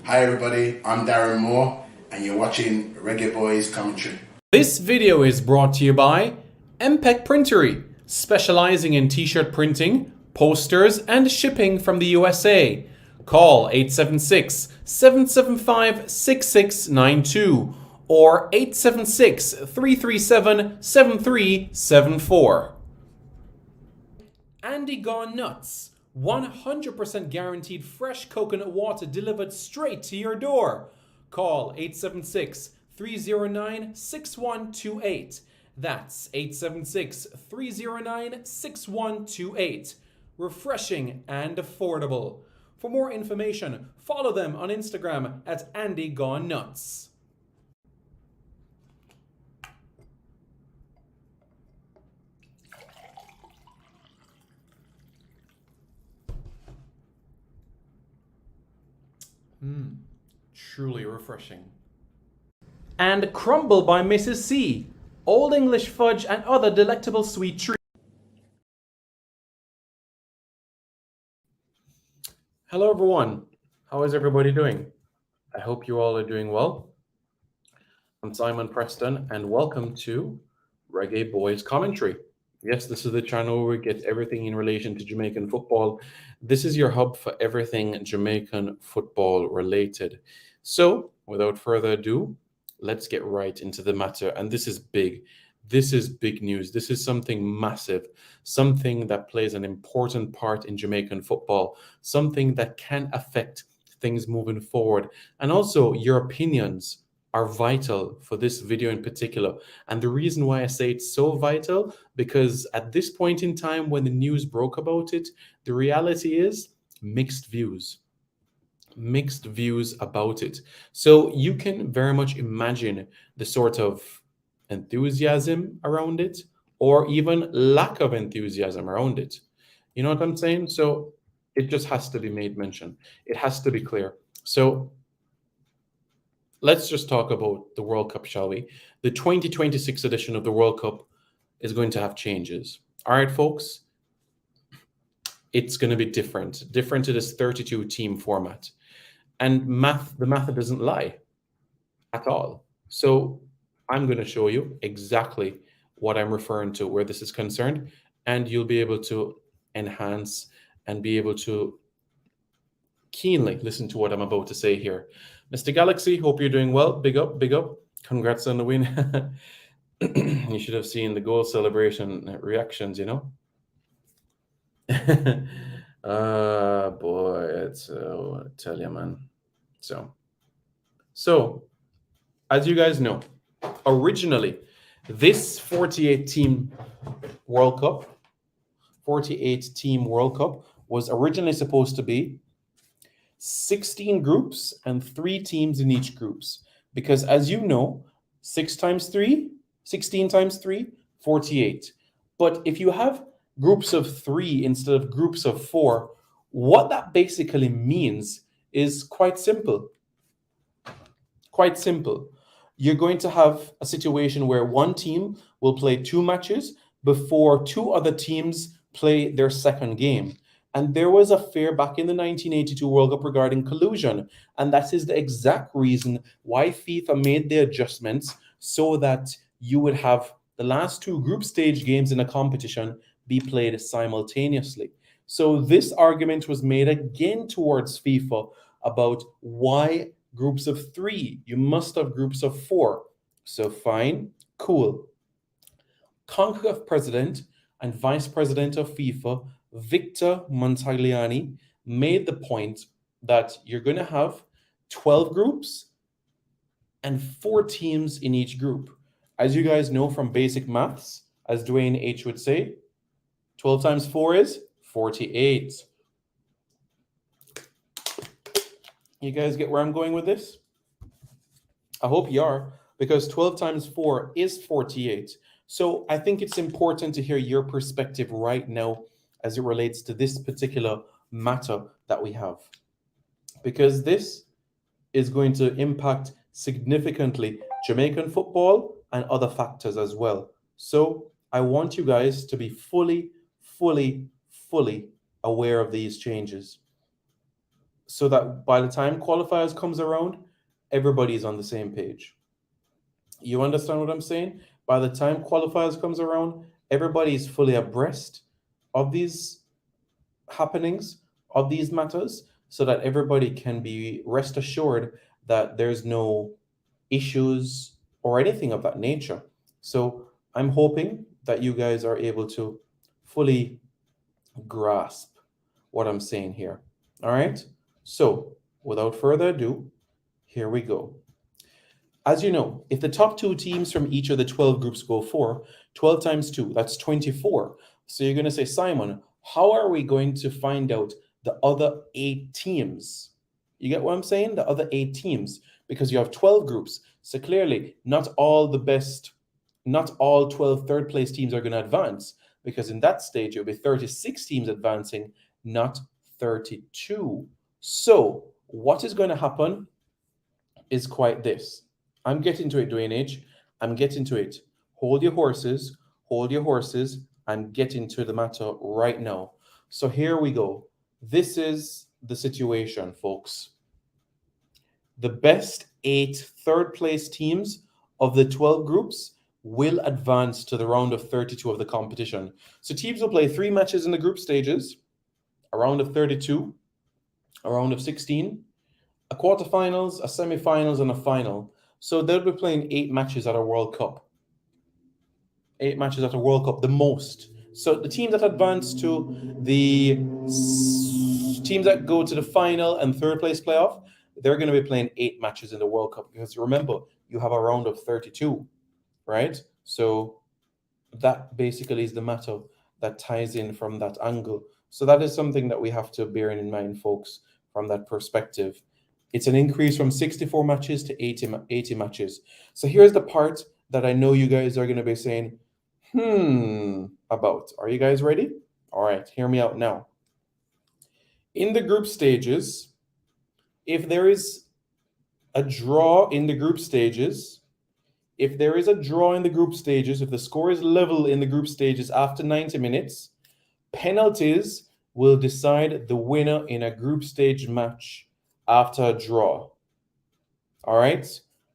Hi everybody, I'm Darren Moore and you're watching Reggae Boys Commentary. This video is brought to you by MPEC Printery, specializing in t-shirt printing, posters, and shipping from the USA. Call 876-775-6692 or 876-337-7374. Andy Gone Nuts, 100% guaranteed fresh coconut water delivered straight to your door. Call 876-309-6128. That's 876-309-6128. Refreshing and affordable. For more information, follow them on Instagram at Andy Gone Nuts. Truly refreshing. And Crumble by Mrs. C, Old English fudge and other delectable sweet treats. Hello everyone, how is everybody doing? I hope you all are doing well. I'm Simon Preston and welcome to Reggae Boys Commentary. Yes, this is the channel where we get everything in relation to Jamaican football. This is your hub for everything Jamaican football related. So, without further ado, let's get right into the matter. And this is big. This is big news. This is something massive, something that plays an important part in Jamaican football, something that can affect things moving forward. And also, your opinions are vital for this video in particular. And the reason why I say it's so vital, because at this point in time when the news broke about it, the reality is mixed views about it. So you can very much imagine the sort of enthusiasm around it, or even lack of enthusiasm around it. You know what I'm saying? So it just has to be made mention. It has to be clear. So let's just talk about the World Cup, shall we? The 2026 edition of the World Cup is going to have changes. All right, folks, it's going to be different to this 32 team format. And the math doesn't lie at all. So I'm going to show you exactly what I'm referring to where this is concerned, and you'll be able to enhance and be able to keenly listen to what I'm about to say here. Mr. Galaxy, hope you're doing well. Big up, big up. Congrats on the win. You should have seen the goal celebration reactions, you know? Boy, it's I tell you, man. So as you guys know, originally this 48 team World Cup was originally supposed to be 16 groups and 3 teams in each groups, because as you know, 16 times 3, 48. But if you have groups of 3 instead of groups of 4, what that basically means is quite simple. You're going to have a situation where one team will play 2 matches before 2 other teams play their second game. And there was a fear back in the 1982 World Cup regarding collusion. And that is the exact reason why FIFA made the adjustments, so that you would have the last 2 group stage games in a competition be played simultaneously. So this argument was made again towards FIFA about why groups of 3, you must have groups of 4. So fine, cool. CONCACAF president and vice president of FIFA, Victor Montagliani, made the point that you're going to have 12 groups and 4 teams in each group. As you guys know from basic maths, as Dwayne H would say, 12 times 4 is 48. You guys get where I'm going with this? I hope you are, because 12 times 4 is 48. So I think it's important to hear your perspective right now as it relates to this particular matter that we have, because this is going to impact significantly Jamaican football and other factors as well. So I want you guys to be fully aware of these changes. so that by the time qualifiers comes around, everybody's on the same page. You understand what I'm saying? By the time qualifiers comes around, everybody's fully abreast of these happenings, of these matters, so that everybody can be rest assured that there's no issues or anything of that nature. So I'm hoping that you guys are able to fully grasp what I'm saying here. All right. So without further ado, here we go. As you know, if the top two teams from each of the 12 groups go for 12 times 2, that's 24. So you're going to say, Simon, how are we going to find out the other 8 teams? You get what I'm saying? The other 8 teams, because you have 12 groups. So clearly, not all 12 third place teams are going to advance, because in that stage, it'll be 36 teams advancing, not 32. So what is going to happen is quite this. I'm getting to it, Dwayne H. I'm getting to it. Hold your horses. Hold your horses. I'm getting to the matter right now. So here we go. This is the situation, folks. The best 8 third place teams of the 12 groups will advance to the round of 32 of the competition. So teams will play 3 matches in the group stages, a round of 32, a round of 16, a quarterfinals, a semifinals, and a final. So they'll be playing 8 matches at a World Cup. 8 matches at a World Cup, the most. So the teams that advance to the teams that go to the final and third place playoff, they're going to be playing 8 matches in the World Cup, because remember, you have a round of 32, right? So that basically is the matter that ties in from that angle. So that is something that we have to bear in mind, folks, from that perspective. It's an increase from 64 matches to 80 matches. So here's the part that I know you guys are going to be saying, about. Are you guys ready? All right, hear me out now. In the group stages, if there is a draw in the group stages, if the score is level in the group stages after 90 minutes, penalties will decide the winner in a group stage match after a draw. All right?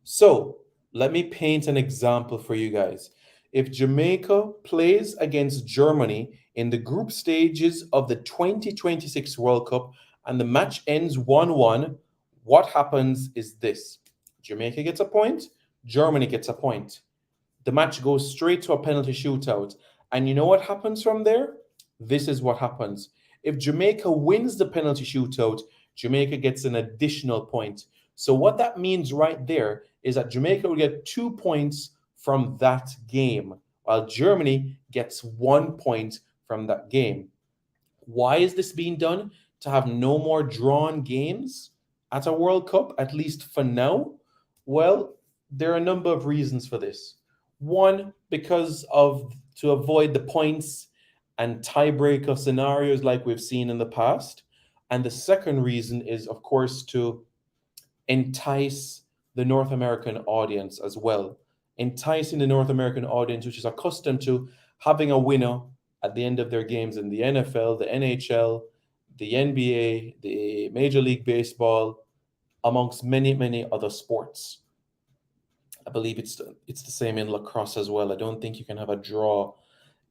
So let me paint an example for you guys. If Jamaica plays against Germany in the group stages of the 2026 World Cup and the match ends 1-1, what happens is this. Jamaica gets a point, Germany gets a point. The match goes straight to a penalty shootout. And you know what happens from there? This is what happens. If Jamaica wins the penalty shootout, Jamaica gets an additional point. So what that means right there is that Jamaica will get 2 points from that game, while Germany gets 1 point from that game. Why is this being done? To have no more drawn games at a World Cup, at least for now? Well, there are a number of reasons for this. One, because of to avoid the points and tiebreaker scenarios like we've seen in the past. And the second reason is, of course, to entice the North American audience as well. Enticing the North American audience, which is accustomed to having a winner at the end of their games in the NFL, the NHL, the NBA, the Major League Baseball, amongst many, many other sports. I believe it's the same in lacrosse as well. I don't think you can have a draw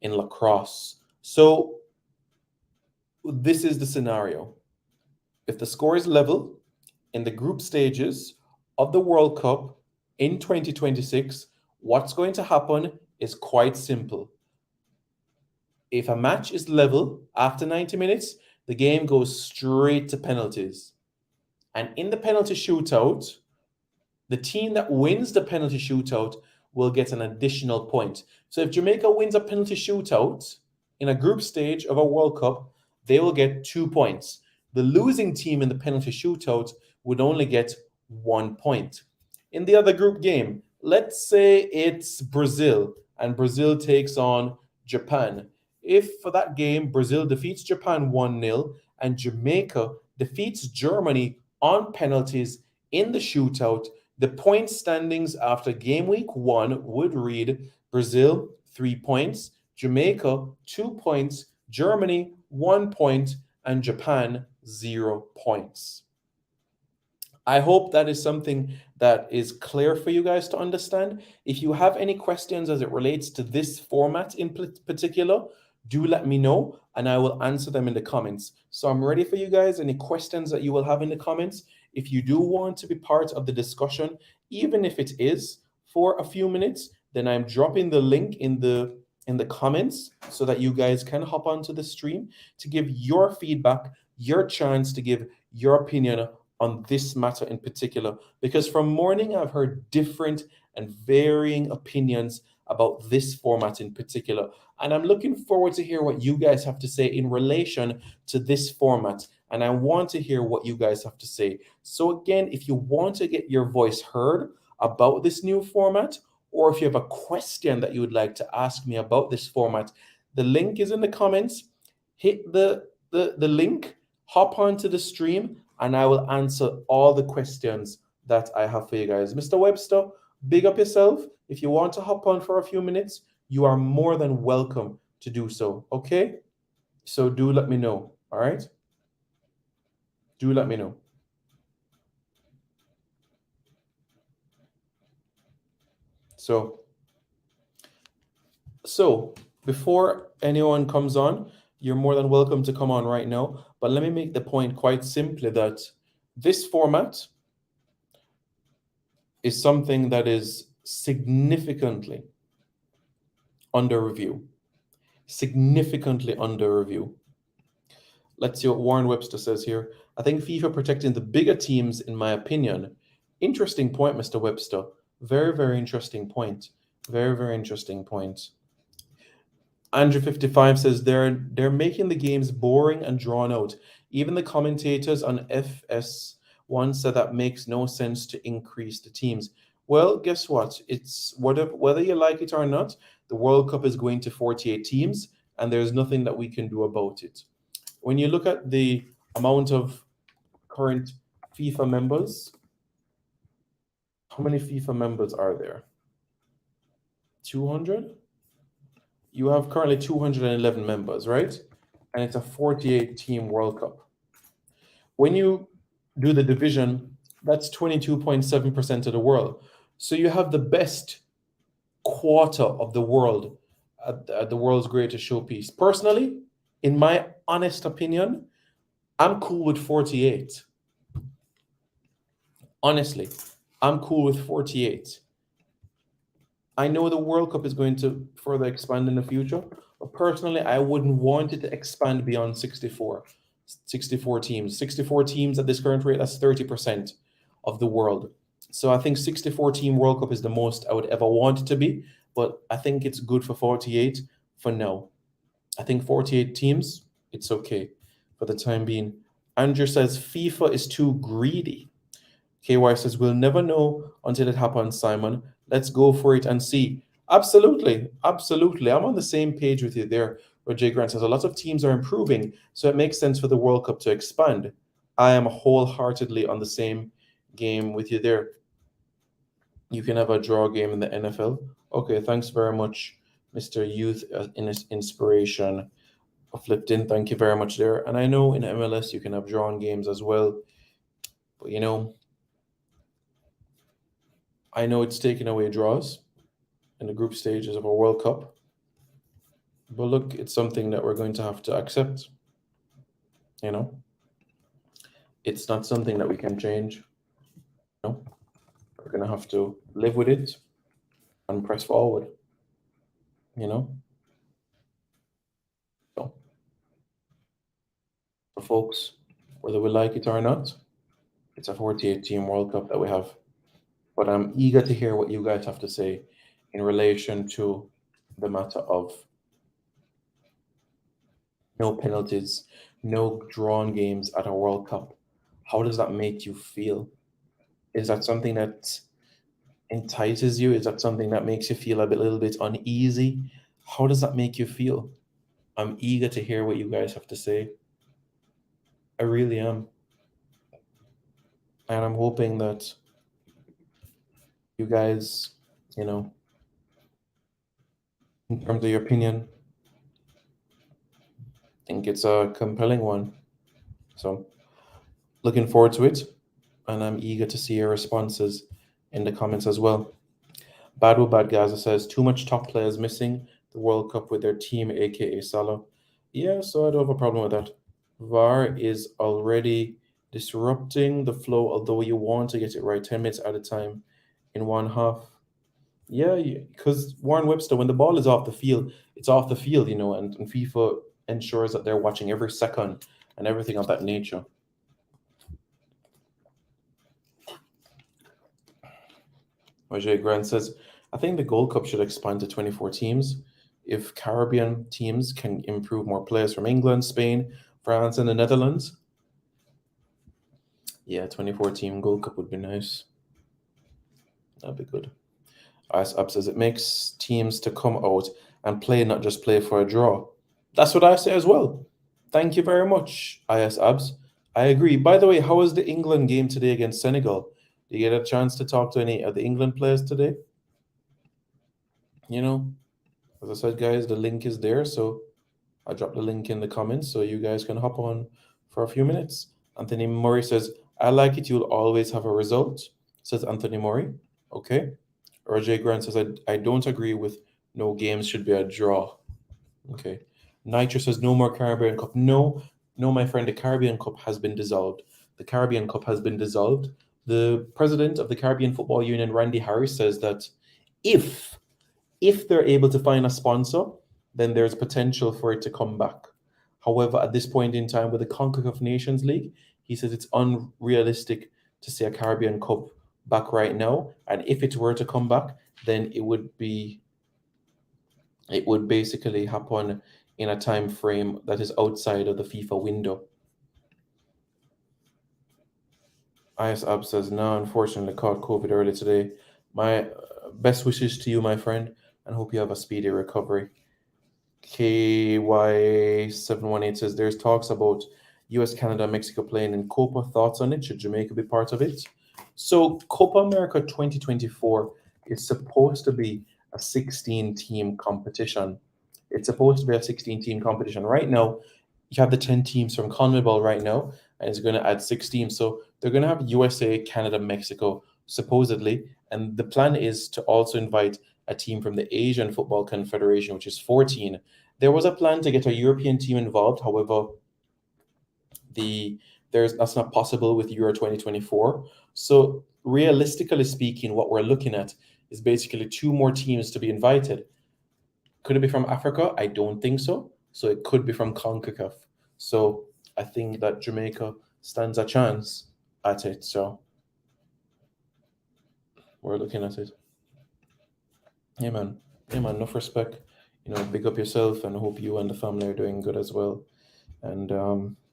in lacrosse. So this is the scenario. If the score is level in the group stages of the World Cup in 2026, what's going to happen is quite simple. If a match is level after 90 minutes, the game goes straight to penalties. And in the penalty shootout, the team that wins the penalty shootout will get an additional point. So if Jamaica wins a penalty shootout in a group stage of a World Cup, they will get 2 points. The losing team in the penalty shootout would only get 1 point. In the other group game, let's say it's Brazil and Brazil takes on Japan. If for that game Brazil defeats Japan 1-0 and Jamaica defeats Germany on penalties in the shootout, the point standings after game week 1 would read Brazil 3 points, Jamaica 2 points, Germany 1 point, and Japan 0 points. I hope that is something that is clear for you guys to understand. If you have any questions as it relates to this format in particular, do let me know and I will answer them in the comments. So I'm ready for you guys. Any questions that you will have in the comments? If you do want to be part of the discussion, even if it is for a few minutes, then I'm dropping the link in the comments so that you guys can hop onto the stream to give your feedback, your chance to give your opinion on this matter in particular, because from morning I've heard different and varying opinions about this format in particular, and I'm looking forward to hear what you guys have to say in relation to this format, and I want to hear what you guys have to say. So again, if you want to get your voice heard about this new format, or if you have a question that you would like to ask me about this format, the link is in the comments. Hit the link, hop onto the stream, and I will answer all the questions that I have for you guys. Mr. Webster, big up yourself. If you want to hop on for a few minutes, you are more than welcome to do so. Okay? So do let me know. All right? Do let me know. So before anyone comes on, you're more than welcome to come on right now. But let me make the point quite simply that this format is something that is significantly under review. Significantly under review. Let's see what Warren Webster says here. I think FIFA protecting the bigger teams, in my opinion. Interesting point, Mr. Webster. Very, very interesting point. Very, very interesting point. Andrew55 says they're making the games boring and drawn out. Even the commentators on FS1 said that makes no sense to increase the teams. Well, guess what? It's whether you like it or not, the World Cup is going to 48 teams, and there's nothing that we can do about it. When you look at the amount of current FIFA members, how many FIFA members are there? 200? You have currently 211 members, right? And it's a 48 team World Cup. When you do the division, that's 22.7% of the world. So you have the best quarter of the world at the world's greatest showpiece. Personally, in my honest opinion, I'm cool with 48. Honestly, I'm cool with 48. I know the World Cup is going to further expand in the future, but personally, I wouldn't want it to expand beyond 64. 64 teams. 64 teams at this current rate, that's 30% of the world. So I think 64 team World Cup is the most I would ever want it to be, but I think it's good for 48 for now. I think 48 teams, it's okay for the time being. Andrew says FIFA is too greedy. KY says, we'll never know until it happens, Simon. Let's go for it and see. Absolutely. Absolutely. I'm on the same page with you there. Roger Grant says, a lot of teams are improving, so it makes sense for the World Cup to expand. I am wholeheartedly on the same game with you there. You can have a draw game in the NFL. Okay, thanks very much, Mr. Youth Inspiration of Lipton. Thank you very much there. And I know in MLS you can have drawn games as well. But you know, I know it's taken away draws in the group stages of a World Cup. But look, it's something that we're going to have to accept. You know, it's not something that we can change. No, we're going to have to live with it and press forward. You know, so for folks, whether we like it or not, it's a 48 team World Cup that we have. But I'm eager to hear what you guys have to say in relation to the matter of no penalties, no drawn games at a World Cup. How does that make you feel? Is that something that entices you? Is that something that makes you feel a little bit uneasy? How does that make you feel? I'm eager to hear what you guys have to say. I really am. And I'm hoping that you guys, you know, in terms of your opinion, think it's a compelling one. So looking forward to it. And I'm eager to see your responses in the comments as well. Bad Gaza says, too much top players missing the World Cup with their team, aka Salah. Yeah, so I don't have a problem with that. VAR is already disrupting the flow, although you want to get it right 10 minutes at a time in one half. Yeah, because Warren Webster, when the ball is off the field, it's off the field, and FIFA ensures that they're watching every second and everything of that nature. Roger Grant says, I think the Gold Cup should expand to 24 teams. If Caribbean teams can improve more players from England, Spain, France, and the Netherlands, yeah, 24 team Gold Cup would be nice. That'd be good. Ice Up says, it makes teams to come out and play, not just play for a draw. That's what I say as well. Thank you very much, IS Abs. I agree. By the way, how was the England game today against Senegal? Did you get a chance to talk to any of the England players today? As I said, guys, the link is there. So I dropped the link in the comments so you guys can hop on for a few minutes. Anthony Murray says, I like it. You'll always have a result, says Anthony Murray. Okay. RJ Grant says, I don't agree with no games should be a draw. Okay. Nitro says, no more Caribbean Cup. No, my friend, the Caribbean Cup has been dissolved. The Caribbean Cup has been dissolved. The president of the Caribbean Football Union, Randy Harris, says that if they're able to find a sponsor, then there's potential for it to come back. However, at this point in time with the CONCACAF Nations League, he says it's unrealistic to see a Caribbean Cup back right now. And if it were to come back, then it would basically happen in a time frame that is outside of the FIFA window. IS Ab says, no, unfortunately caught COVID early today. My best wishes to you, my friend, and hope you have a speedy recovery. KY718 says, there's talks about US, Canada, Mexico playing in Copa. Thoughts on it? Should Jamaica be part of it? So Copa America 2024 is supposed to be a 16-team competition. It's supposed to be a 16-team competition. Right now, you have the 10 teams from CONMEBOL right now, and it's going to add 6 teams. So they're going to have USA, Canada, Mexico, supposedly. And the plan is to also invite a team from the Asian Football Confederation, which is 14. There was a plan to get a European team involved. However, that's not possible with Euro 2024. So realistically speaking, what we're looking at is basically 2 more teams to be invited. Could it be from Africa? I don't think so. So it could be from CONCACAF. So I think that Jamaica stands a chance at it. So we're looking at it. Yeah, man. Enough respect. Big up yourself, and hope you and the family are doing good as well. And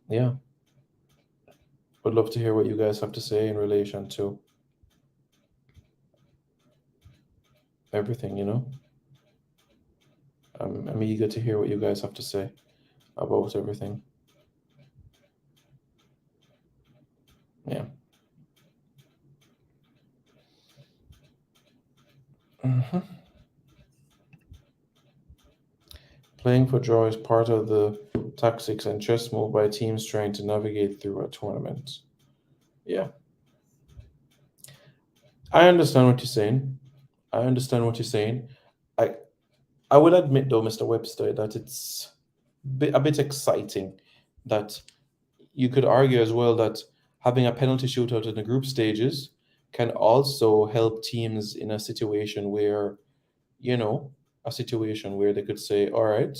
yeah, would love to hear what you guys have to say in relation to everything. I'm eager to hear what you guys have to say about everything. Yeah. Playing for draw is part of the tactics and chess move by teams trying to navigate through a tournament. Yeah. I understand what you're saying. I will admit, though, Mr. Webster, that it's a bit exciting that you could argue as well that having a penalty shootout in the group stages can also help teams in a situation where they could say, all right,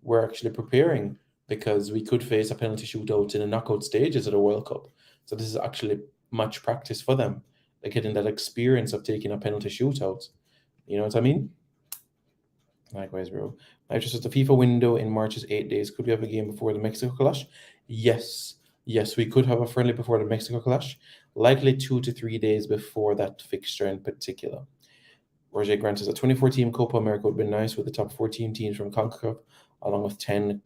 we're actually preparing because we could face a penalty shootout in the knockout stages of the World Cup. So this is actually much practice for them. They're getting that experience of taking a penalty shootout. You know what I mean? Likewise, bro. I just said the FIFA window in March is 8 days. Could we have a game before the Mexico clash? Yes, we could have a friendly before the Mexico clash. Likely 2 to 3 days before that fixture in particular. Roger Grant says a 24-team Copa America would be nice with the top 14 teams from CONCACAF, along with 10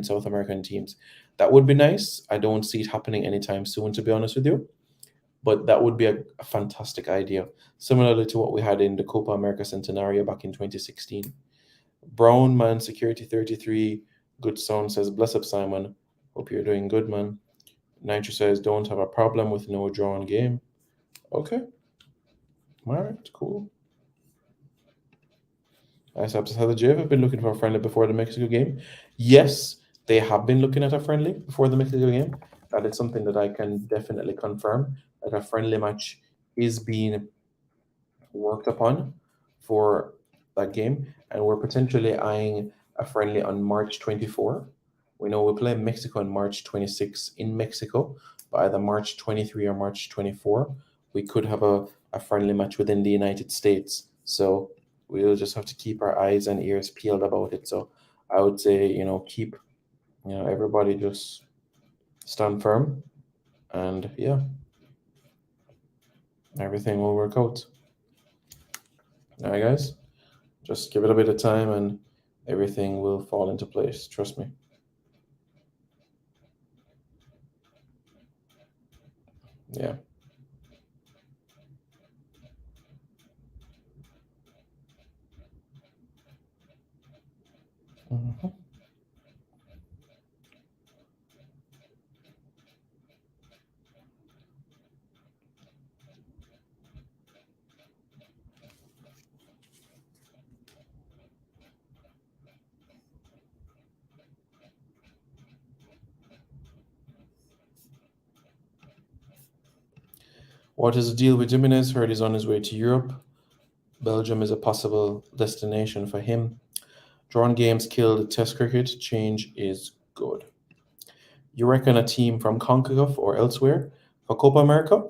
South American teams. That would be nice. I don't see it happening anytime soon, to be honest with you. But that would be a fantastic idea, similarly to what we had in the Copa America Centenario back in 2016. Brown Man Security 33, good sound, says, bless up, Simon. Hope you're doing good, man. Nitro says, don't have a problem with no drawn game. Okay. All right, cool. I have the Jave have been looking for a friendly before the Mexico game. Yes, they have been looking at a friendly before the Mexico game. That is something that I can definitely confirm that a friendly match is being worked upon for that game, and we're potentially eyeing a friendly on March 24. We know we play Mexico on March 26 in Mexico, but either March 23 or March 24, we could have a friendly match within the United States. So we'll just have to keep our eyes and ears peeled about it. So I would say, keep, everybody just stand firm, and yeah, everything will work out. All right, guys. Just give it a bit of time and everything will fall into place. Trust me. Yeah. Mhm. What is the deal with Jimenez? Heard he's on his way to Europe. Belgium is a possible destination for him. Drawn games killed Test cricket. Change is good. You reckon a team from CONCACAF or elsewhere for Copa America?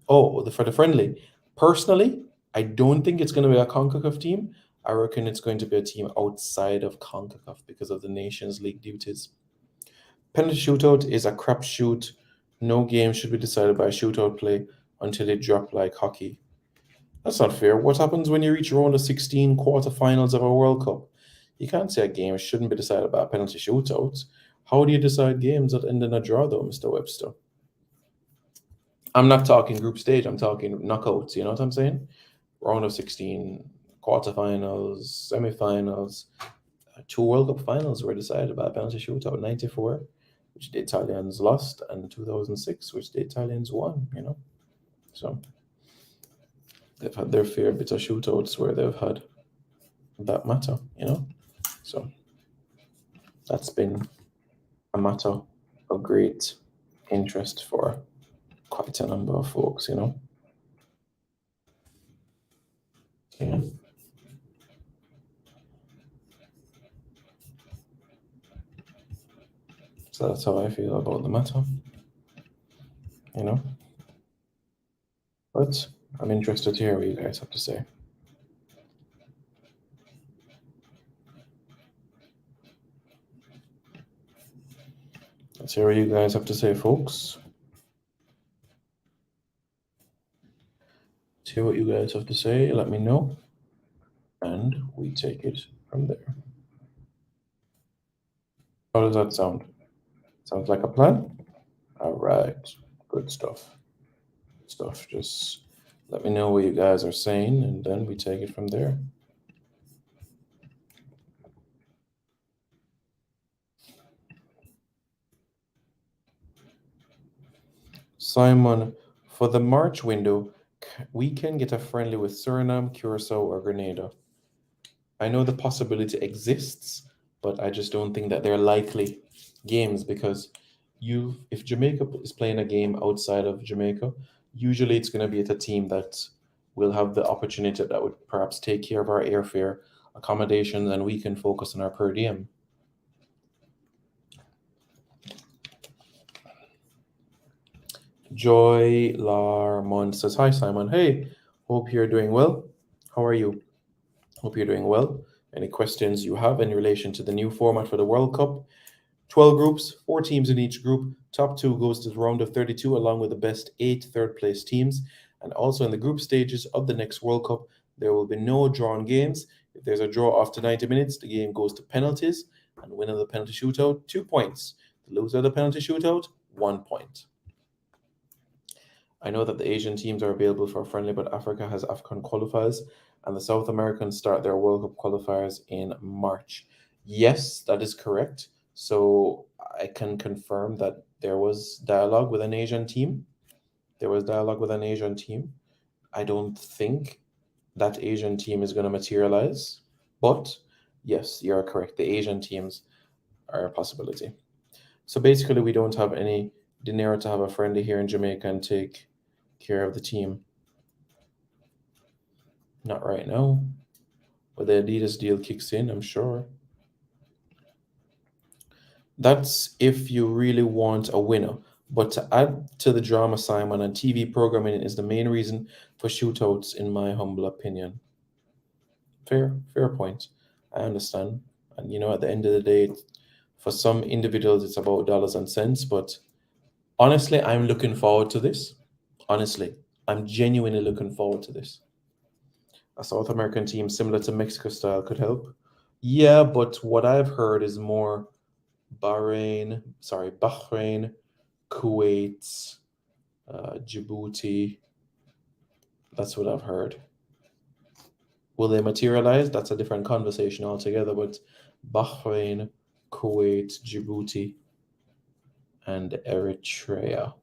For the friendly. Personally, I don't think it's going to be a CONCACAF team. I reckon it's going to be a team outside of CONCACAF because of the Nations League duties. Penalty shootout is a crapshoot. No game should be decided by shootout play until it drop like hockey. That's not fair. What happens when you reach round of 16 quarterfinals of a World Cup? You can't say a game shouldn't be decided by penalty shootouts. How do you decide games that end in a draw, though, Mr. Webster? I'm not talking group stage. I'm talking knockouts. You know what I'm saying? Round of 16, quarterfinals, semifinals. Two World Cup finals were decided by a penalty shootout. 94, which the Italians lost, and 2006, which the Italians won. So they've had their fair bit of shootouts where they've had that matter. So that's been a matter of great interest for quite a number of folks. Yeah. So that's how I feel about the matter. you know. But I'm interested to hear what you guys have to say. Let's hear what you guys have to say, folks. Let's hear what you guys have to say. Let me know. And we take it from there. How does that sound? Sounds like a plan? All right. Good stuff. Good stuff. Just let me know what you guys are saying, and then we take it from there. Simon, for the March window, we can get a friendly with Suriname, Curacao, or Grenada. I know the possibility exists, but I just don't think that they're likely games because if Jamaica is playing a game outside of Jamaica, usually it's going to be at a team that will have the opportunity that would perhaps take care of our airfare, accommodations, and we can focus on our per diem. Joy Larmont says, "Hi Simon. Hey, hope you're doing well. How are you? Hope you're doing well. Any questions you have in relation to the new format for the World Cup? 12 groups, 4 teams in each group. Top 2 goes to the round of 32 along with the best 8 third place teams. And also in the group stages of the next World Cup, there will be no drawn games. If there's a draw after 90 minutes, the game goes to penalties. And the winner of the penalty shootout, 2 points. The loser of the penalty shootout, 1 point. I know that the Asian teams are available for a friendly, but Africa has AFCON qualifiers, and the South Americans start their World Cup qualifiers in March. Yes, that is correct. So I can confirm that there was dialogue with an Asian team. There was dialogue with an Asian team. I don't think that Asian team is going to materialize, but yes, you're correct. The Asian teams are a possibility. So basically, we don't have any dinero to have a friendly here in Jamaica and take care of the team. Not right now. But the Adidas deal kicks in, I'm sure. That's if you really want a winner. But to add to the drama, Simon, and TV programming is the main reason for shootouts, in my humble opinion. Fair point. I understand. And at the end of the day, for some individuals, it's about dollars and cents. But honestly, I'm looking forward to this. Honestly, I'm genuinely looking forward to this. A South American team similar to Mexico style could help. Yeah, but what I've heard is more Bahrain, Kuwait, Djibouti. That's what I've heard. Will they materialize? That's a different conversation altogether. But Bahrain, Kuwait, Djibouti, and Eritrea.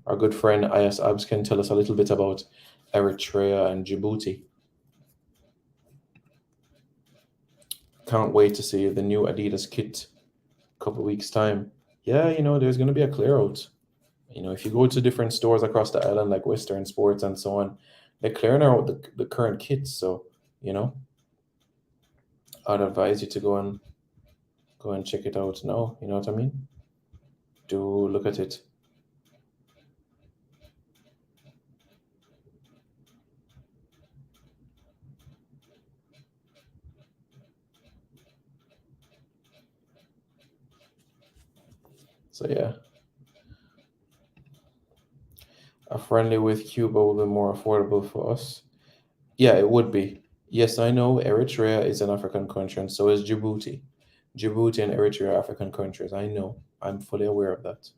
Our good friend Ayas Abs can tell us a little bit about Eritrea and Djibouti. Can't wait to see the new Adidas kit a couple of weeks' time. Yeah, there's going to be a clear out. If you go to different stores across the island, like Western Sports and so on, they're clearing out the current kits. So, I'd advise you to go and check it out now. You know what I mean? Do look at it. So yeah, a friendly with Cuba will be more affordable for us. Yeah, it would be. Yes, I know Eritrea is an African country, and so is Djibouti. Djibouti and Eritrea are African countries. I know. I'm fully aware of that.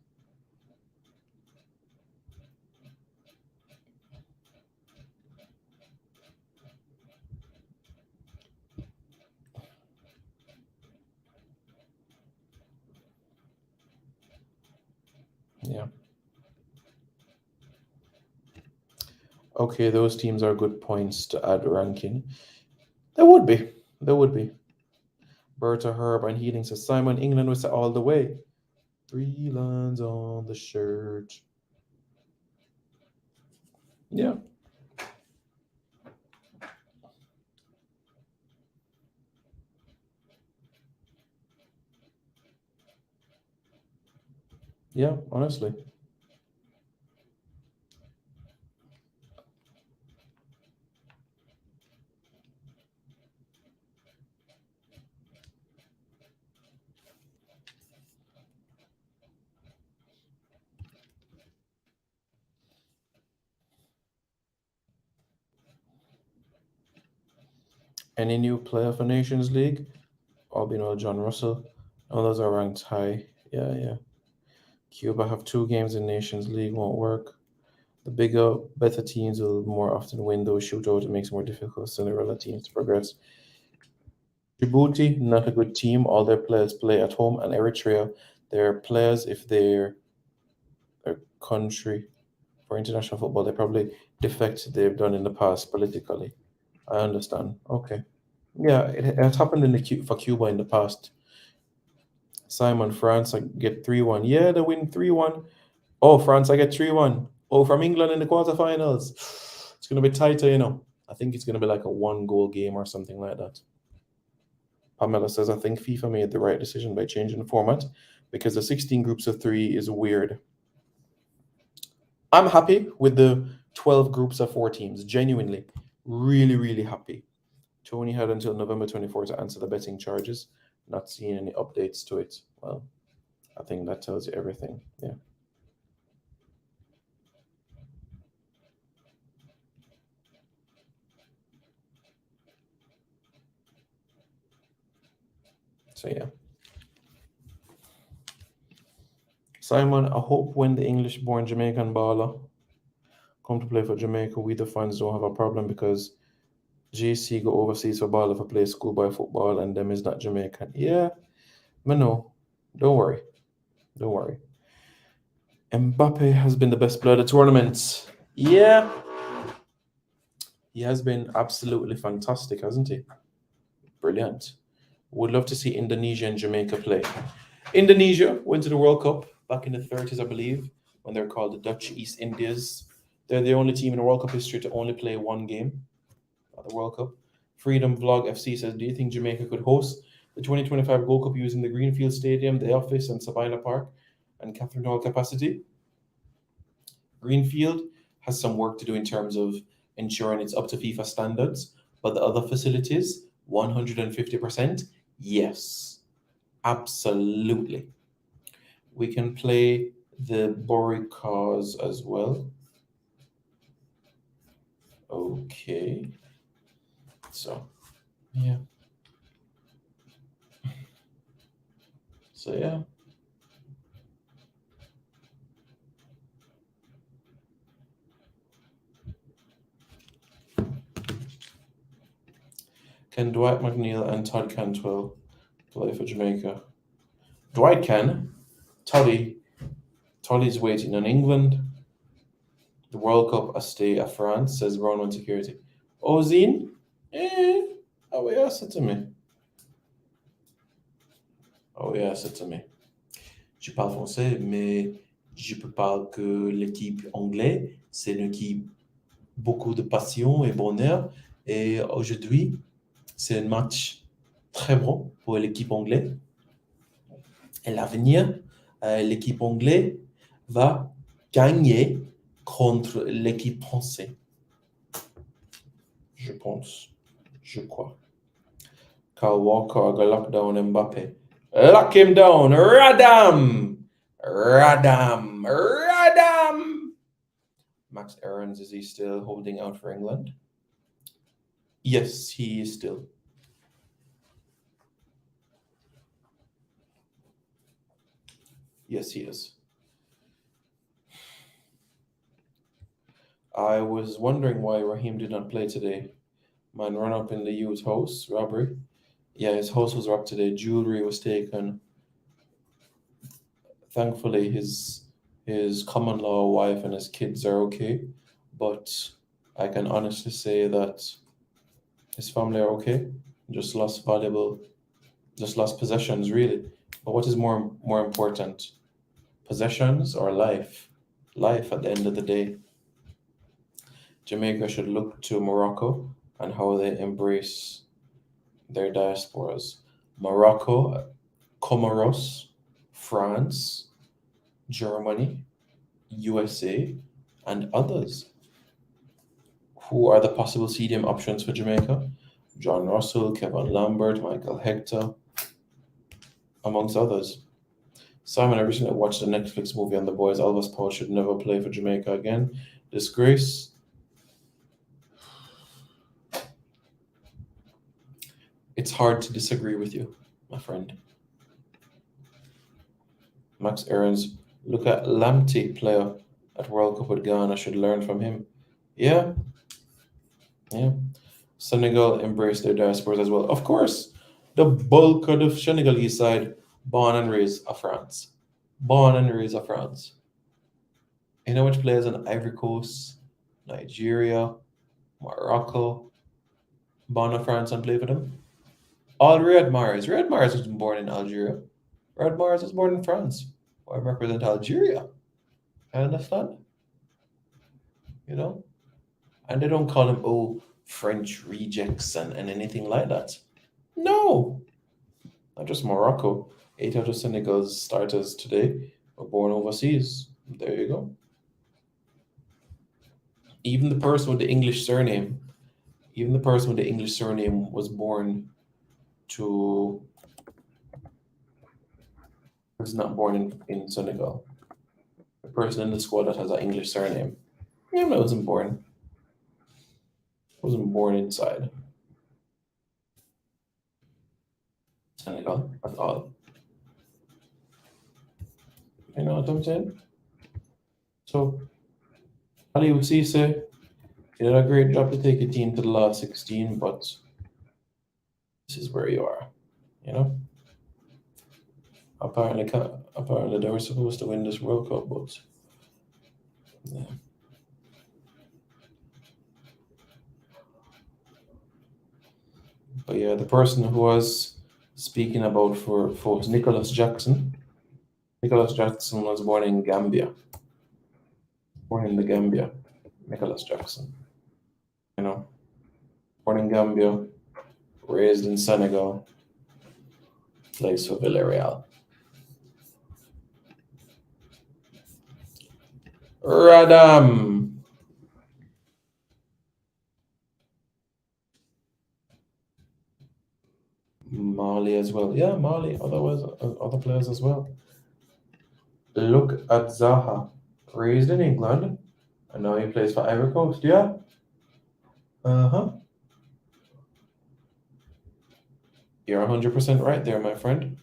Yeah. Okay, those teams are good points to add ranking. There would be. There would be. Berta Herb and Healing says Simon England was all the way. 3 lines on the shirt. Yeah. Yeah, honestly. Any new player for Nations League? Albino John Russell. Others are ranked high. Yeah. Cuba have 2 games in Nations League, won't work. The bigger, better teams will more often win those shootouts. It makes it more difficult for Cinderella teams to progress. Djibouti, not a good team. All their players play at home. And Eritrea, their players, if their country for international football, they probably defect they've done in the past politically. I understand. Okay. Yeah, it happened for Cuba in the past. Simon, France, I get 3-1. Yeah, they win 3-1. Oh, France, I get 3-1. Oh, from England in the quarterfinals. It's going to be tighter. I think it's going to be like a 1 goal game or something like that. Pamela says, I think FIFA made the right decision by changing the format because the 16 groups of 3 is weird. I'm happy with the 12 groups of 4 teams. Genuinely. Really, really happy. Tony had until November 24th to answer the betting charges. Not seeing any updates to it. Well, I think that tells you everything. Yeah. So yeah. Simon, I hope when the English-born Jamaican baller come to play for Jamaica, we the fans don't have a problem because JC go overseas for baller for play schoolboy football and them is not Jamaican. Yeah, I know. Don't worry. Don't worry. Mbappe has been the best player of the tournament. Yeah, he has been absolutely fantastic, hasn't he? Brilliant. Would love to see Indonesia and Jamaica play. Indonesia went to the World Cup back in the 30s, I believe, when they're called the Dutch East Indies. They're the only team in World Cup history to only play one game at the World Cup. Freedom Vlog FC says, do you think Jamaica could host the 2025 Gold Cup using the Greenfield Stadium, the office, and Sabina Park and Catherine Hall capacity? Greenfield has some work to do in terms of ensuring it's up to FIFA standards, but the other facilities, 150%, yes, absolutely. We can play the Boricas as well. Okay. So, yeah. So, yeah. Can Dwight McNeil and Todd Cantwell play for Jamaica? Dwight can. Toddy's waiting on England. The World Cup a stay at France, says Ronan Security. Ozine? Oh yeah, c'est to me. Oh yeah, c'est to me. Je parle français, mais je peux pas que l'équipe anglaise, c'est une équipe beaucoup de passion et bonheur. Et aujourd'hui, c'est un match très bon pour l'équipe anglaise. Et l'avenir, l'équipe anglaise va gagner contre l'équipe française. Je pense. Je crois. Carl Walker got locked down Mbappe. Lock him down. Radam. Max Aarons, is he still holding out for England? Yes, he is still. Yes, he is. I was wondering why Raheem did not play today. Man, run up in the youth house, robbery. Yeah, his house was robbed today. Jewelry was taken. Thankfully, his common law wife and his kids are okay. But I can honestly say that his family are okay. Just lost possessions, really. But what is more important? Possessions or life? Life at the end of the day. Jamaica should look to Morocco and how they embrace their diasporas. Morocco, Comoros, France, Germany, USA, and others. Who are the possible CDM options for Jamaica? John Russell, Kevin Lambert, Michael Hector, amongst others. Simon, I recently watched a Netflix movie on the boys. Elvis Paul should never play for Jamaica again. Disgrace. It's hard to disagree with you, my friend. Max Aarons, look at Lamptey player at World Cup with Ghana, should learn from him. Yeah. Senegal embrace their diasporas as well. Of course, the bulk of the Senegalese side, born and raised of France. You know which players in Ivory Coast, Nigeria, Morocco, born in France and play for them? All Riyad Mahrez. Riyad Mahrez was born in Algeria. Riyad Mahrez was born in France. I represent Algeria. I understand. You know? And they don't call them, French rejects and anything like that. No. Not just Morocco. 8 out of Senegal's starters today were born overseas. There you go. Even the person with the English surname was born was not born in Senegal. The person in the squad that has an English surname, wasn't born inside Senegal at all. You know what I'm saying? So, Ali Cisse, he did a great job to take a team to the last 16, but this is where you are, you know? Apparently they were supposed to win this World Cup, but yeah. But yeah, the person who was speaking about for folks, Nicholas Jackson. Nicholas Jackson was born in Gambia. Born in the Gambia. Nicholas Jackson. You know, born in Gambia, raised in Senegal, plays for Villarreal. Radam. Mali as well. Yeah, Mali. Otherwise, other players as well. Look at Zaha, raised in England, and now he plays for Ivory Coast. Yeah. Uh-huh. You're 100% right there, my friend.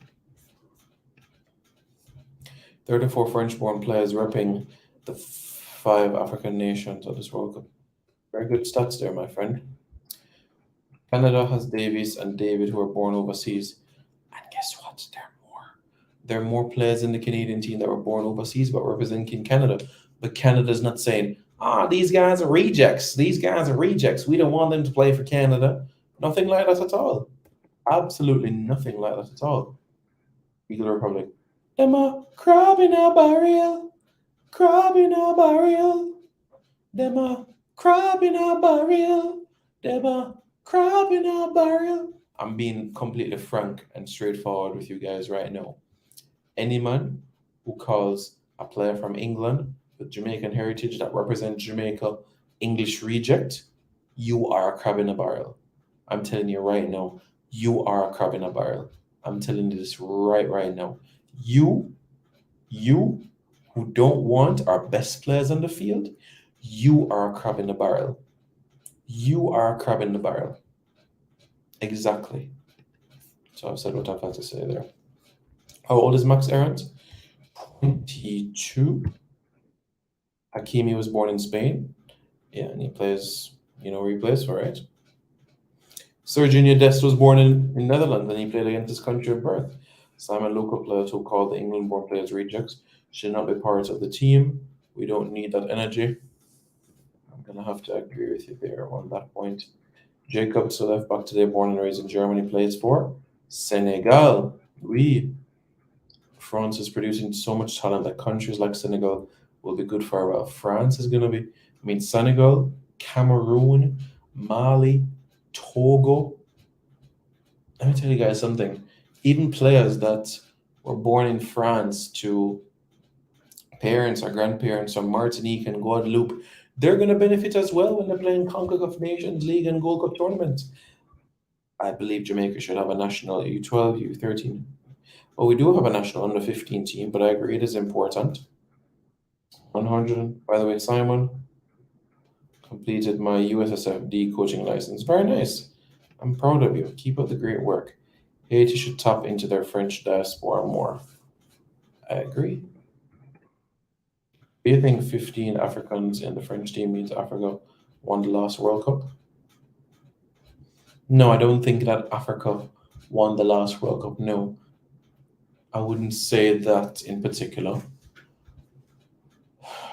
34 French-born players repping the 5 African nations of this World Cup. Very good stats there, my friend. Canada has Davies and David who are born overseas. And guess what? There are more players in the Canadian team that were born overseas but representing Canada. But Canada's not saying, these guys are rejects. These guys are rejects. We don't want them to play for Canada. Nothing like that at all. Absolutely nothing like that at all. Eagle Republic. Them a crab in a barrel. Crab in a barrel. Them a crab in a barrel. Them a crab in a barrel. I'm being completely frank and straightforward with you guys right now. Any man who calls a player from England with Jamaican heritage that represents Jamaica English reject, you are a crab in a barrel. I'm telling you right now, you are a crab in a barrel. I'm telling you this right now. You who don't want our best players on the field, you are a crab in the barrel. You are a crab in the barrel. Exactly. So I've said what I've had to say there. How old is Max Aarons? 22. Hakimi was born in Spain. Yeah, and he plays, where he plays for, right? Serginho Dest was born in Netherlands and he played against his country of birth. Simon local players who call the England-born players rejects should not be part of the team. We don't need that energy. I'm going to have to agree with you there on that point. Jacobs, the left back today, born and raised in Germany, plays for Senegal. Oui. France is producing so much talent that countries like Senegal will be good for a while. France is going to be, Senegal, Cameroon, Mali, Togo. Let me tell you guys something. Even players that were born in France to parents or grandparents from Martinique and Guadeloupe, they're going to benefit as well when they're playing CONCACAF Nations League and Gold Cup tournaments. I believe Jamaica should have a national U12, U13. Well, we do have a national under 15 team, but I agree it is important. 100. By the way, Simon completed my USSFD coaching license. Very nice. I'm proud of you. Keep up the great work. Haiti should tap into their French diaspora more. I agree. Do you think 15 Africans in the French team means Africa won the last World Cup? No, I don't think that Africa won the last World Cup. No. I wouldn't say that in particular.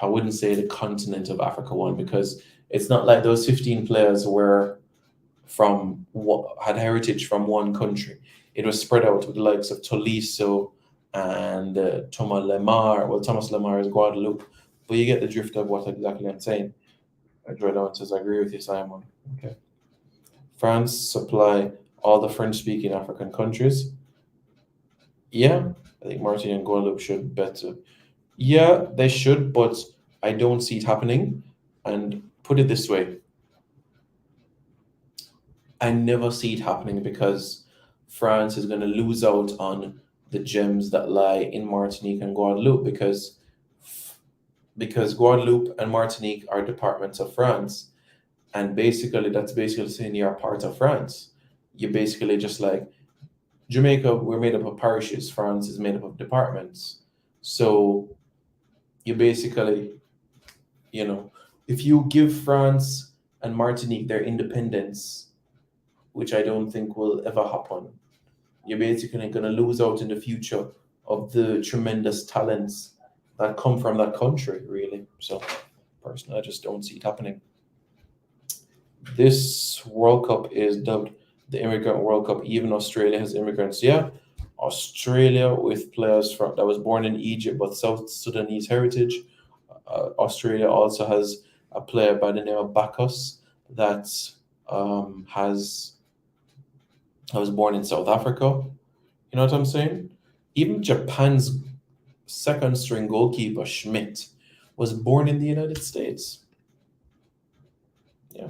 I wouldn't say the continent of Africa won because it's not like those 15 players were had heritage from one country. It was spread out with the likes of Tolisso and Thomas Lemar. Well, Thomas Lemar is Guadeloupe, but you get the drift of what exactly I'm saying. Jordan says, I agree with you, Simon. Okay. France supply all the French-speaking African countries. Yeah, I think Martinique and Guadeloupe should better. Yeah, they should, but I don't see it happening. And put it this way, I never see it happening because France is going to lose out on the gems that lie in Martinique and Guadeloupe because Guadeloupe and Martinique are departments of France. And basically, that's basically saying you're part of France. You're basically just like Jamaica, we're made up of parishes. France is made up of departments. So you basically, if you give France and Martinique their independence, which I don't think will ever happen, you're basically going to lose out in the future of the tremendous talents that come from that country, really. So, personally, I just don't see it happening. This World Cup is dubbed the Immigrant World Cup. Even Australia has immigrants. Yeah, Australia with players from that was born in Egypt but South Sudanese heritage. Australia also has a player by the name of Bacchus that has was born in South Africa. You know what I'm saying? Even Japan's second string goalkeeper Schmidt was born in the United States. Yeah.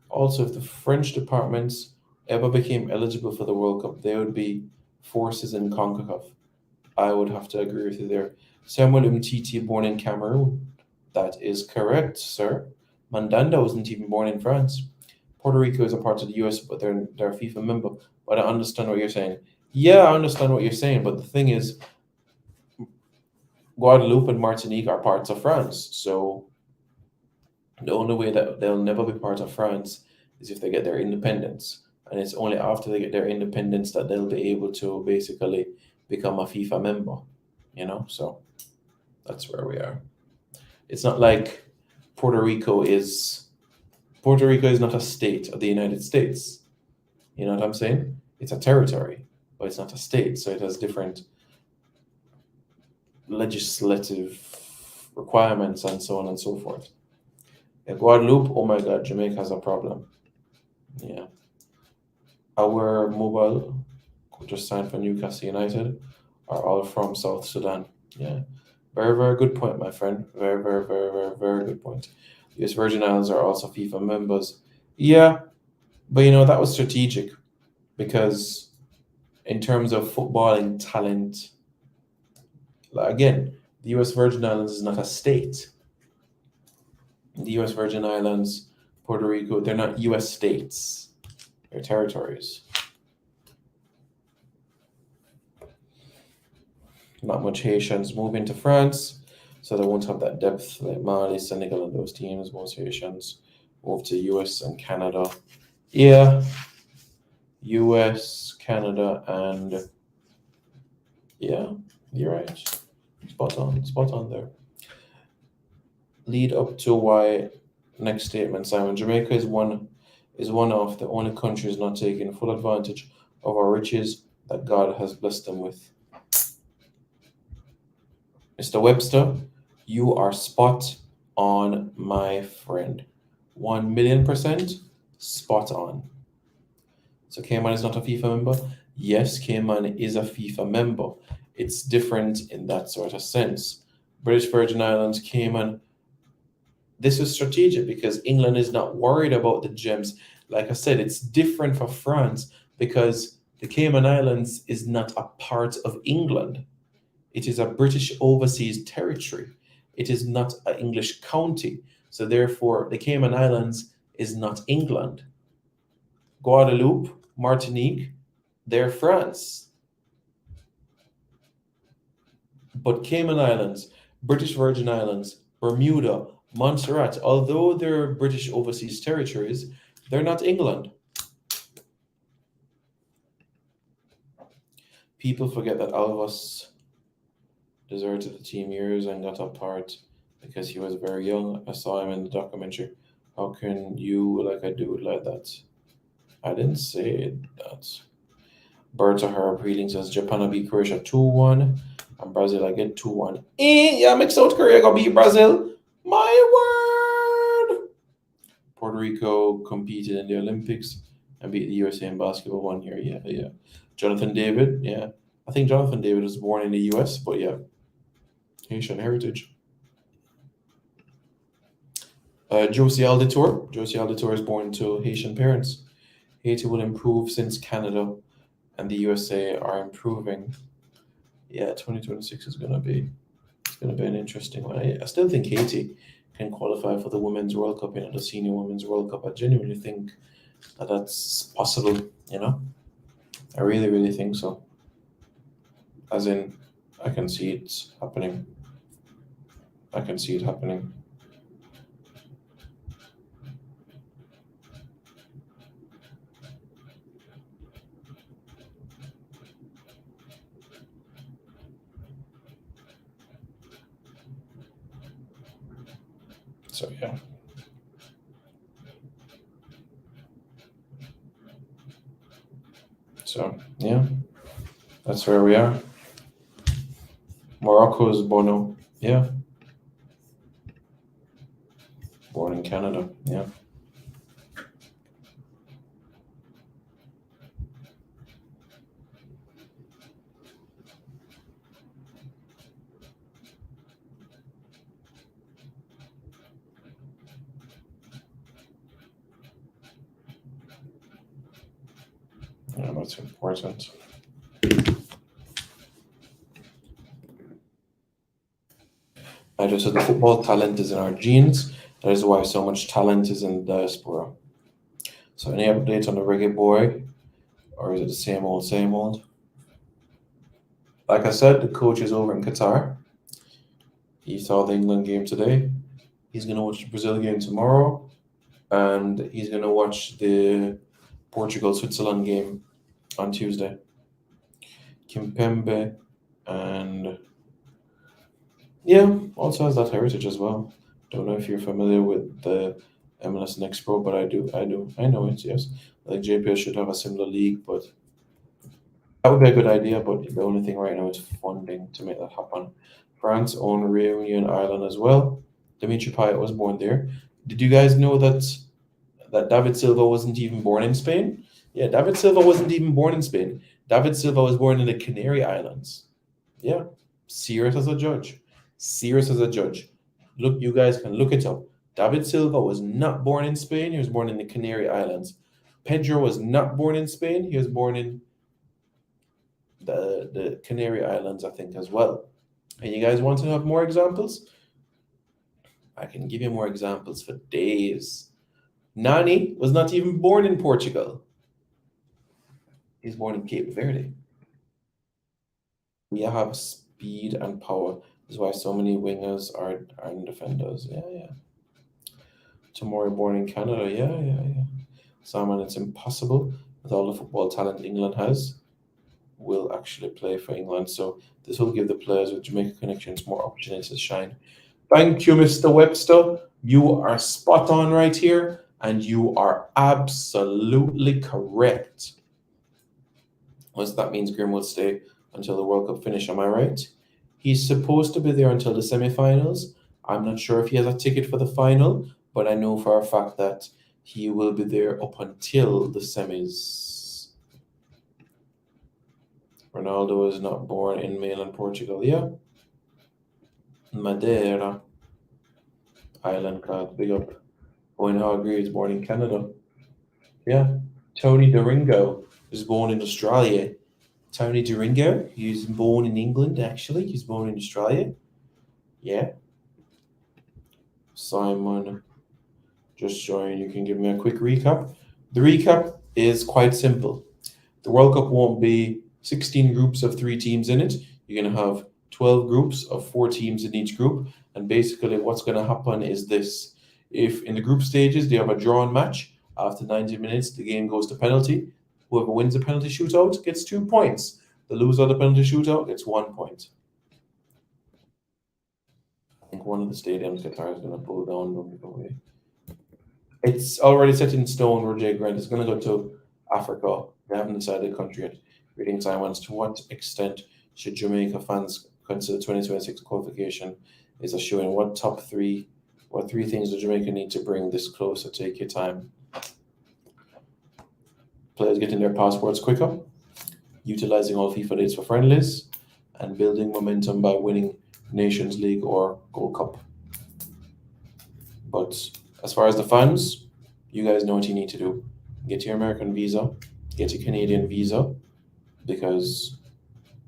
Also, if the French departments ever became eligible for the World Cup, they would be forces in CONCACAF. I would have to agree with you there. Samuel Umtiti, born in Cameroon. That is correct, sir. Mandanda wasn't even born in France. Puerto Rico is a part of the US, but they're a FIFA member. But I understand what you're saying. Yeah, I understand what you're saying, but the thing is, Guadeloupe and Martinique are parts of France. So the only way that they'll never be part of France is if they get their independence. And it's only after they get their independence that they'll be able to basically become a FIFA member. So that's where we are. It's not like Puerto Rico is not a state of the United States. You know what I'm saying? It's a territory, but it's not a state, so it has different legislative requirements and so on and so forth. Guadeloupe, oh my God, Jamaica has a problem. Yeah. Our mobile, who just signed for Newcastle United, are all from South Sudan. Yeah. Very, very good point, my friend. Very, very, very, very, very good point. US Virgin Islands are also FIFA members. Yeah, but that was strategic because in terms of footballing talent, again, the US Virgin Islands is not a state. The US Virgin Islands, Puerto Rico, they're not US states, they're territories. Not much Haitians moving to France, so they won't have that depth like Mali, Senegal, and those teams. Most Haitians move to US and Canada. Yeah, US, Canada, and yeah, you're right. Spot on there. Lead up to why next statement, Simon. Jamaica is one of the only countries not taking full advantage of our riches that God has blessed them with. Mr. Webster, you are spot on, my friend. 1,000,000% spot on. So Cayman is not a FIFA member? Yes, Cayman is a FIFA member. It's different in that sort of sense. British Virgin Islands, Cayman, this is strategic because England is not worried about the gems. Like I said, it's different for France because the Cayman Islands is not a part of England. It is a British overseas territory. It is not an English county. So therefore, the Cayman Islands is not England. Guadeloupe, Martinique, they're France. But Cayman Islands, British Virgin Islands, Bermuda, Montserrat, although they're British overseas territories, they're not England. People forget that Alvas deserted the team years and got apart because he was very young. I saw him in the documentary. How can you like a dude like that? I didn't say that. Berta her reading says Japan beat Croatia 2-1 and Brazil I get 2-1. Yeah, make South Korea go beat Brazil. My word! Puerto Rico competed in the Olympics and beat the USA in basketball 1 year. Yeah. Jonathan David, yeah. I think Jonathan David was born in the US, but yeah. Haitian heritage. Josie Aldetour. Josie Aldetour is born to Haitian parents. Haiti will improve since Canada and the USA are improving. Yeah, 2026 is gonna be an interesting one. I still think Haiti can qualify for the Women's World Cup, the Senior Women's World Cup. I genuinely think that that's possible. I really, really think so. As in, I can see it happening. So yeah. So yeah, that's where we are. Morocco's Bono. Yeah, born in Canada. Yeah. Yeah, that's important. I just said the football talent is in our genes. That is why so much talent is in the diaspora. So any updates on the reggae boy, or is it the same old, same old? Like I said, the coach is over in Qatar. He saw the England game today. He's gonna watch the Brazil game tomorrow, and he's gonna watch the Portugal Switzerland game on Tuesday. Kimpembe, and yeah, also has that heritage as well. Don't know if you're familiar with the MLS Next Pro, but I do. I know it. Yes, like JPS should have a similar league, but that would be a good idea. But the only thing right now is funding to make that happen. France own Reunion Island as well. Dimitri Payet was born there. Did you guys know that David Silva wasn't even born in Spain? Yeah, David Silva wasn't even born in Spain. David Silva was born in the Canary Islands. Yeah, serious as a judge. Serious as a judge. Look, you guys can look it up. David Silva was not born in Spain. He was born in the Canary Islands. Pedro was not born in Spain. He was born in the Canary Islands, I think, as well. And you guys want to have more examples? I can give you more examples for days. Nani was not even born in Portugal. He's born in Cape Verde. We have speed and power. This is why so many wingers are defenders. Yeah, yeah. Tomori born in Canada. Yeah, yeah, yeah. Simon, it's impossible with all the football talent England has, will actually play for England. So this will give the players with Jamaica connections more opportunities to shine. Thank you, Mr. Webster. You are spot on right here, and you are absolutely correct. So that means Grim will stay until the World Cup finish. Am I right? He's supposed to be there until the semi-finals. I'm not sure if he has a ticket for the final, but I know for a fact that he will be there up until the semis. Ronaldo is not born in mainland Portugal. Yeah. Madeira. Island card. Big up. Owen Hargreaves born in Canada. Yeah. Tony Doringo was born in Australia. Tony Doringo, he's born in England, actually. He's born in Australia. Yeah. Simon just joined. You can give me a quick recap. The recap is quite simple. The World Cup won't be 16 groups of 3 teams in it. You're going to have 12 groups of 4 teams in each group. And basically, what's going to happen is this. If in the group stages they have a drawn match, after 90 minutes, the game goes to penalty. Whoever wins the penalty shootout gets 2 points. The loser of the penalty shootout gets 1 point. I think one of the stadiums Qatar is going to pull down. Don't give away. It's already set in stone where Jay Grant is going to go to Africa. They haven't decided the country yet. Reading time on to what extent should Jamaica fans consider 2026 qualification is a showing what three things does Jamaica need to bring this closer? Take your time. Players getting their passports quicker, utilizing all FIFA dates for friendlies, and building momentum by winning Nations League or Gold Cup. But as far as the fans, you guys know what you need to do. Get your American visa, get your Canadian visa, because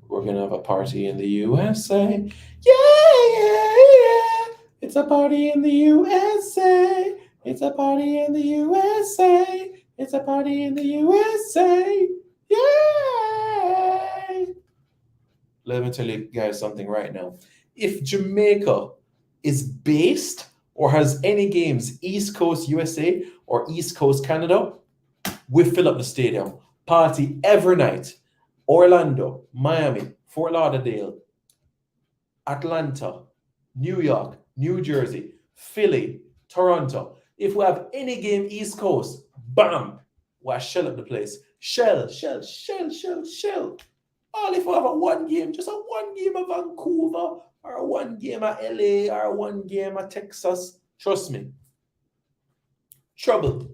we're going to have a party in the USA. Yeah. It's a party in the USA. It's a party in the USA. It's a party in the USA. Yay! Let me tell you guys something right now. If Jamaica is based or has any games East Coast USA or East Coast Canada, we fill up the stadium. Party every night. Orlando, Miami, Fort Lauderdale, Atlanta, New York, New Jersey, Philly, Toronto. If we have any game East Coast, bam, we'll shell up the place. Shell. All if we have a one game, just a one game of Vancouver, or a one game of LA, or a one game of Texas, trust me. Trouble.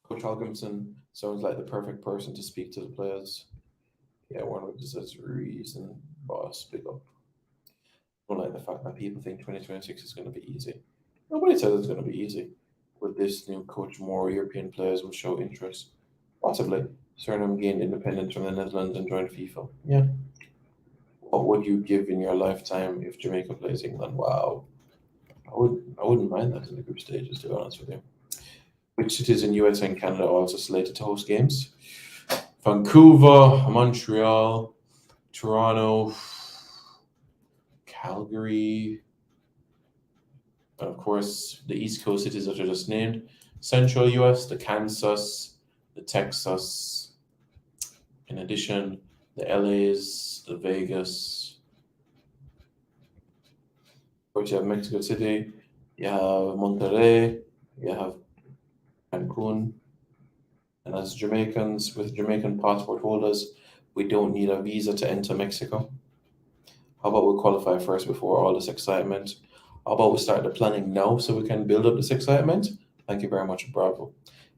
Coach Holgrimson sounds like the perfect person to speak to the players. Yeah, one of just reason, boss, big up. I don't like the fact that people think 2026 is going to be easy. Nobody says it's going to be easy. With this new coach, more European players will show interest. Possibly. Suriname gained independence from the Netherlands and joined FIFA. Yeah. What would you give in your lifetime if Jamaica plays England? Wow. I wouldn't mind that in the group stages, to be honest with you. Which cities in US and Canada are also slated to host games? Vancouver, Montreal, Toronto, Calgary, and of course the East Coast cities that are just named. Central US, the Kansas, the Texas. In addition, the LAs, the Vegas. Of course, you have Mexico City, you have Monterrey, you have Cancun. And as Jamaicans with Jamaican passport holders, we don't need a visa to enter Mexico. How about we qualify first before all this excitement? How about we start the planning now so we can build up this excitement? Thank you very much, bravo.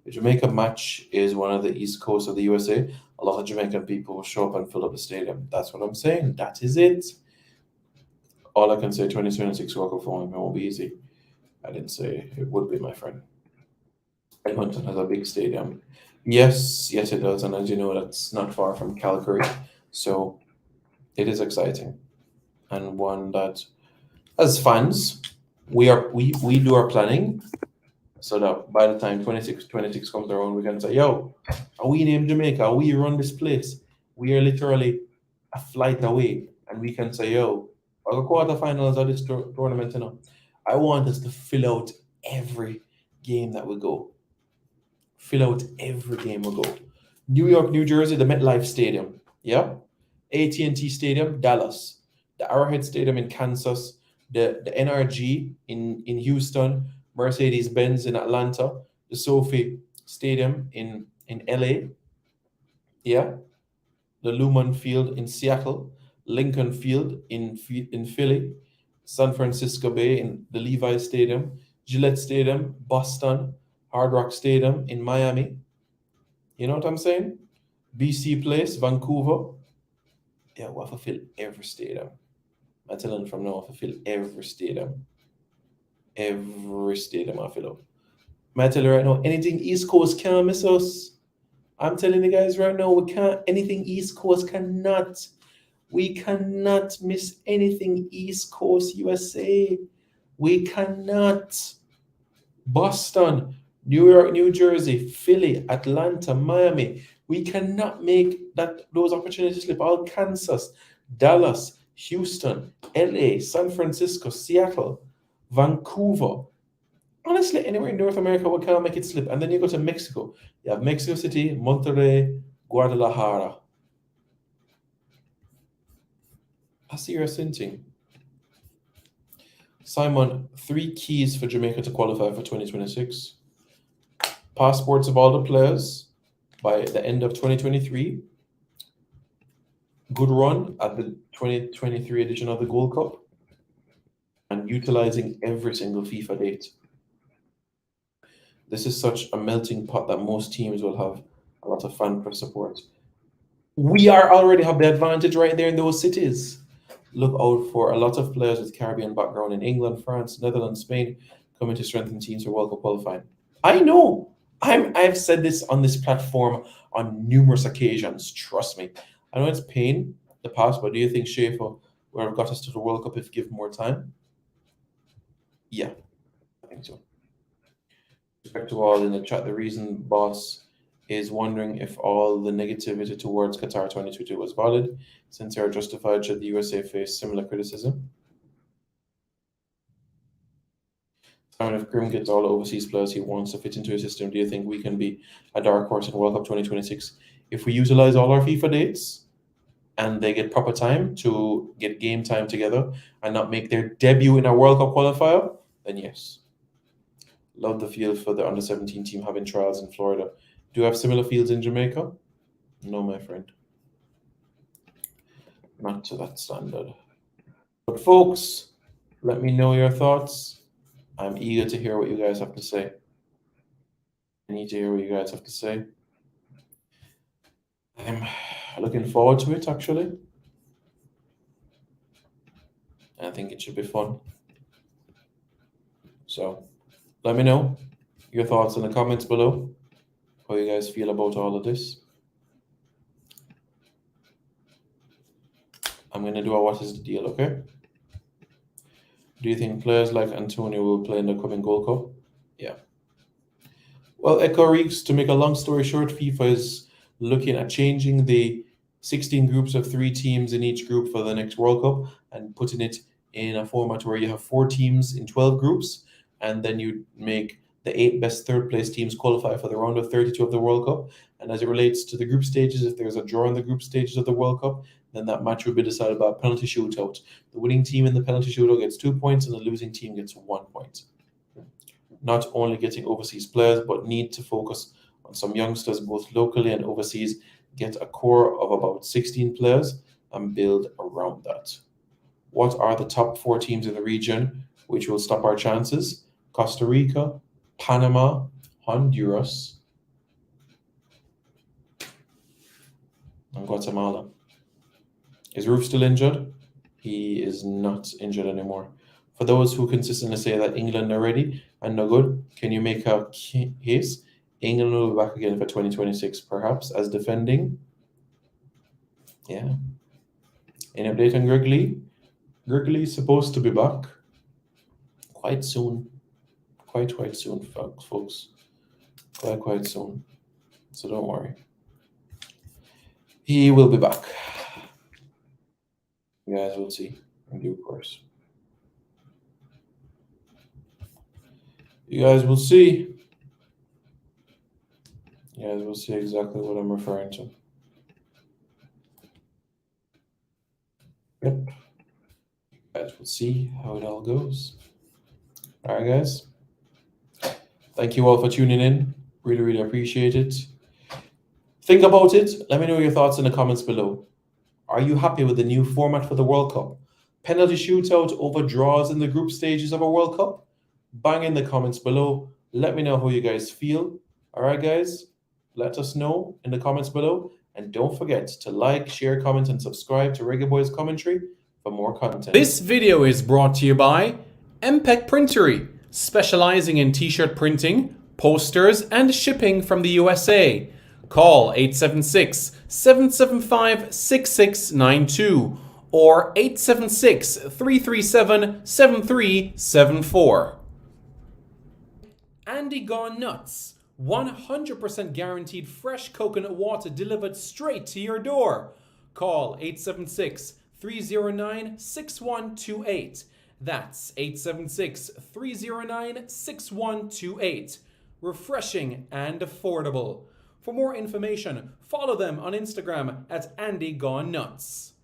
The Jamaica match is one of the east coast of the USA. A lot of Jamaican people will show up and fill up the stadium. That's what I'm saying. That is it. All I can say, 2026 World Cup for me won't be easy. I didn't say it would be, my friend. Edmonton has a big stadium. Yes, it does. And as you know, that's not far from Calgary. So it is exciting. And one that, as fans, we do our planning so that by the time 26 comes around, we can say, yo, are we named Jamaica? We run this place. We are literally a flight away. And we can say, yo, the quarterfinals of this tournament, I want us to fill out every game that we go. Fill out every game we go. New York, New Jersey, the MetLife Stadium. Yeah. AT&T Stadium, Dallas. The Arrowhead Stadium in Kansas. The NRG in Houston. Mercedes-Benz in Atlanta. The Sophie Stadium in LA. Yeah. The Lumen Field in Seattle. Lincoln Field in Philly. San Francisco Bay in the Levi's Stadium. Gillette Stadium, Boston. Hard Rock Stadium in Miami. You know what I'm saying? BC Place, Vancouver. Yeah, we'll have to fill every stadium. I'm telling you from now, we'll have to fill every stadium. Every stadium I'll fill up. I'm telling you right now, anything East Coast can't miss us. I'm telling you guys right now, we can't, anything East Coast cannot. We cannot miss anything East Coast USA. We cannot. Boston, New York, New Jersey, Philly, Atlanta, Miami. We cannot make those opportunities slip. All Kansas, Dallas, Houston, LA, San Francisco, Seattle, Vancouver. Honestly, anywhere in North America, we can't make it slip. And then you go to Mexico. You have Mexico City, Monterrey, Guadalajara. I see you're hinting. Simon, 3 keys for Jamaica to qualify for 2026. Passports of all the players by the end of 2023. Good run at the 2023 edition of the Gold Cup. And utilizing every single FIFA date. This is such a melting pot that most teams will have a lot of fan press support. We already have the advantage right there in those cities. Look out for a lot of players with Caribbean background in England, France, Netherlands, Spain coming to strengthen teams for World Cup qualifying. I know. I've said this on this platform on numerous occasions. Trust me. I know it's pain the past, but do you think Schaefer would have got us to the World Cup if given more time? Yeah, I think so. Respect to all in the chat, the reason boss is wondering if all the negativity towards Qatar 2022 was valid, since they are justified should the USA face similar criticism. And if Grim gets all the overseas players he wants to fit into his system, do you think we can be a dark horse in World Cup 2026 if we utilize all our FIFA dates? and they get proper time to get game time together and not make their debut in a World Cup qualifier, then yes. Love the field for the under-17 team having trials in Florida. Do you have similar fields in Jamaica? No, my friend. Not to that standard. But folks, let me know your thoughts. I'm eager to hear what you guys have to say. I need to hear what you guys have to say. I'm looking forward to it, actually. I think it should be fun. So let me know your thoughts in the comments below, how you guys feel about all of this. I'm going to do a what is the deal, okay? Do you think players like Antonio will play in the coming Gold Cup? Yeah. Well, Echo Reeks, to make a long story short, FIFA is looking at changing the 16 groups of 3 teams in each group for the next World Cup and putting it in a format where you have 4 teams in 12 groups, and then you make the 8 best third place teams qualify for the round of 32 of the World Cup. And as it relates to the group stages, if there's a draw in the group stages of the World Cup, then that match will be decided by a penalty shootout. The winning team in the penalty shootout gets 2 points and the losing team gets 1 point. Not only getting overseas players, but need to focus on some youngsters, both locally and overseas, get a core of about 16 players and build around that. What are the top 4 teams in the region which will stop our chances? Costa Rica, Panama, Honduras, and Guatemala. Is Roof still injured? He is not injured anymore. For those who consistently say that England are ready and no good, can you make a case? England will be back again for 2026, perhaps, as defending. Yeah. Any update on Greg Lee? Greg Lee is supposed to be back quite soon. Quite soon, folks. Quite soon. So don't worry. He will be back. You guys will see in due course. You guys will see. You guys will see exactly what I'm referring to. Yep. You guys will see how it all goes. All right, guys. Thank you all for tuning in. Really appreciate it. Think about it. Let me know your thoughts in the comments below. Are you happy with the new format for the World Cup? Penalty shootout over draws in the group stages of a World Cup? Bang in the comments below. Let me know how you guys feel. All right, guys. Let us know in the comments below. And don't forget to like, share, comment, and subscribe to Reggae Boys Commentary for more content. This video is brought to you by MPEC Printery, specializing in t-shirt printing, posters, and shipping from the USA. Call 876-775-6692 or 876-337-7374. Andy Gone Nuts. 100% guaranteed fresh coconut water delivered straight to your door. Call 876-309-6128. That's 876-309-6128. Refreshing and affordable. For more information, follow them on Instagram at Andy Gone Nuts.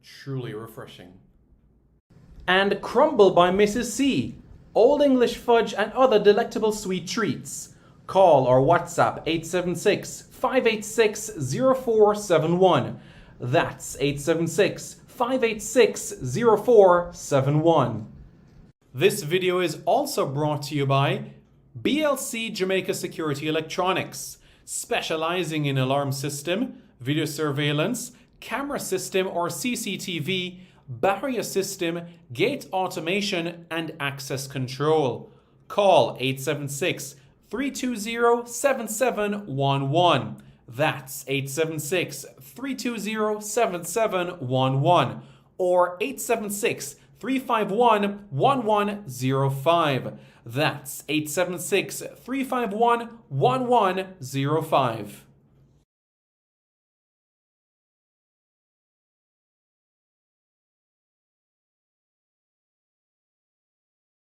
Truly refreshing. And Crumble by Mrs. C. Old English fudge and other delectable sweet treats. Call or WhatsApp 876-586-0471. That's 876-586-0471. This video is also brought to you by BLC Jamaica Security Electronics, specializing in alarm system, video surveillance, camera system or CCTV, barrier system, gate automation, and access control. Call 876-320-7711. That's 876-320-7711 or 876-351-1105. That's 876-351-1105.